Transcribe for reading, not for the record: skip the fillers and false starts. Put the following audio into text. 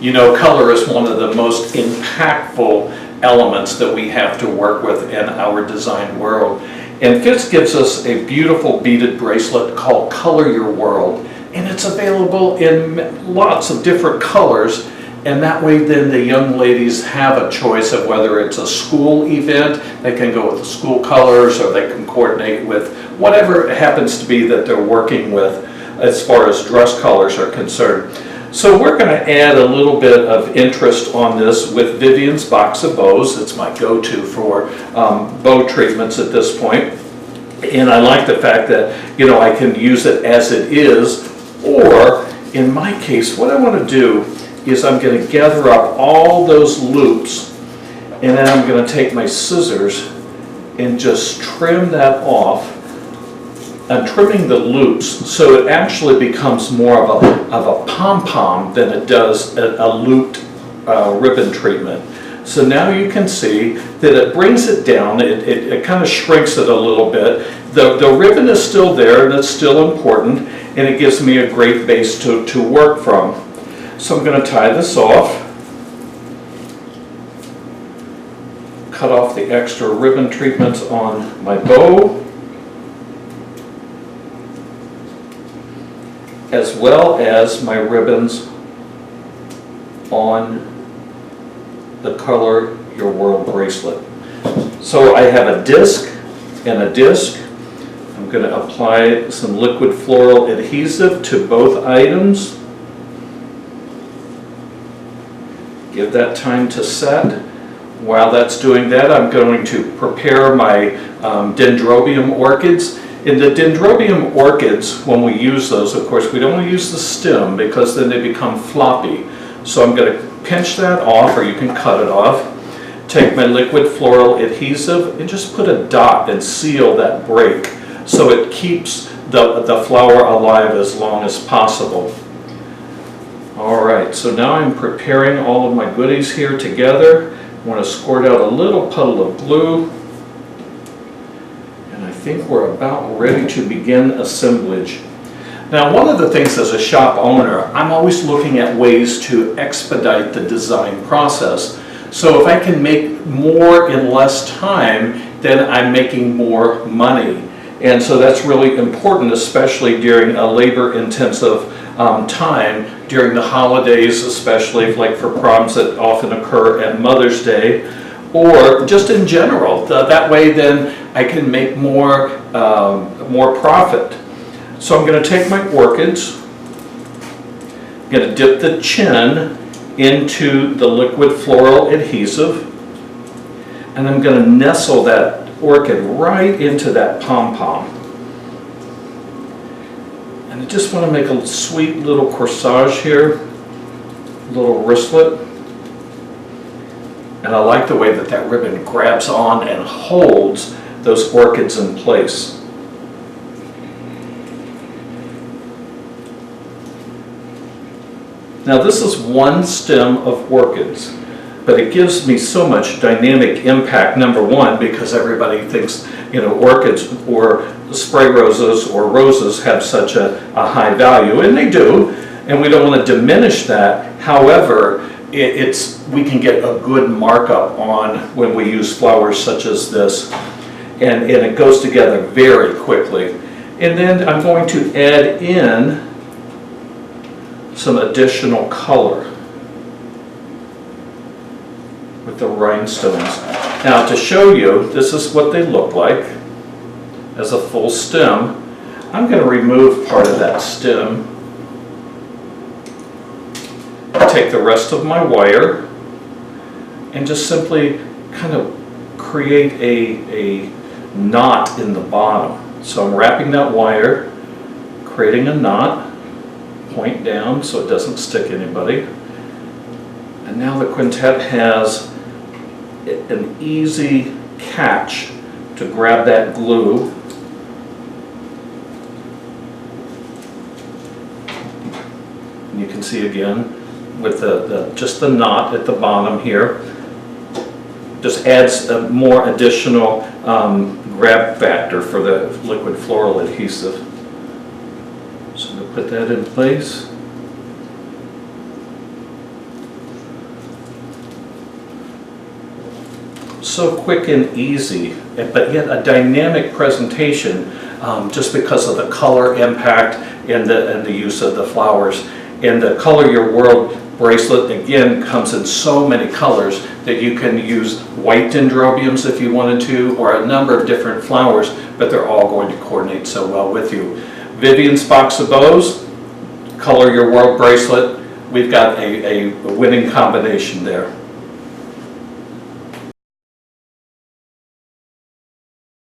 You know, color is one of the most impactful elements that we have to work with in our design world. And Fitz gives us a beautiful beaded bracelet called Color Your World. And it's available in lots of different colors. And that way then the young ladies have a choice of whether it's a school event, they can go with the school colors, or they can coordinate with whatever it happens to be that they're working with as far as dress colors are concerned. So we're going to add a little bit of interest on this with Vivian's Box of Bows. It's my go-to for bow treatments at this point. And I like the fact that, you know, I can use it as it is, or in my case, what I want to do is I'm going to gather up all those loops, and then I'm going to take my scissors and just trim that off. I'm trimming the loops so it actually becomes more of a pom-pom than it does a looped ribbon treatment. So now you can see that it brings it down, it kind of shrinks it a little bit. The ribbon is still there, and it's still important, and it gives me a great base to work from. So I'm going to tie this off, cut off the extra ribbon treatments on my bow, as well as my ribbons on the Color Your World bracelet. So I have a disc and a disc. I'm going to apply some liquid floral adhesive to both items. Give that time to set. While that's doing that, I'm going to prepare my dendrobium orchids. In the dendrobium orchids, when we use those, of course, we don't want to use the stem because then they become floppy. So I'm going to pinch that off, or you can cut it off. Take my liquid floral adhesive and just put a dot and seal that break so it keeps the flower alive as long as possible. All right, so now I'm preparing all of my goodies here together. I want to squirt out a little puddle of glue. And I think we're about ready to begin assemblage. Now, one of the things as a shop owner, I'm always looking at ways to expedite the design process. So if I can make more in less time, then I'm making more money. And so that's really important, especially during a labor-intensive time, during the holidays, especially like for proms that often occur at Mother's Day, or just in general. That way then I can make more profit. So I'm going to take my orchids, I'm going to dip the chin into the liquid floral adhesive, and I'm going to nestle that orchid right into that pom-pom. And I just want to make a sweet little corsage here, a little wristlet. And I like the way that that ribbon grabs on and holds those orchids in place. Now this is one stem of orchids, but it gives me so much dynamic impact, number one, because everybody thinks, you know, orchids or spray roses or roses have such a high value, and they do, and we don't want to diminish that. However, we can get a good markup on when we use flowers such as this, and it goes together very quickly. And then I'm going to add in some additional color with the rhinestones. Now, to show you, this is what they look like as a full stem. I'm going to remove part of that stem. Take the rest of my wire and just simply kind of create a knot in the bottom. So I'm wrapping that wire, creating a knot, point down so it doesn't stick anybody. And now the quintet has an easy catch to grab that glue. And you can see again with just the knot at the bottom here, just adds more additional grab factor for the liquid floral adhesive. So I'm going to put that in place. so quick and easy, but yet a dynamic presentation just because of the color impact and the use of the flowers. And the Color Your World bracelet, again, comes in so many colors that you can use white dendrobiums if you wanted to, or a number of different flowers, but they're all going to coordinate so well with you. Vivian's Box of Bows, Color Your World bracelet, we've got a winning combination there.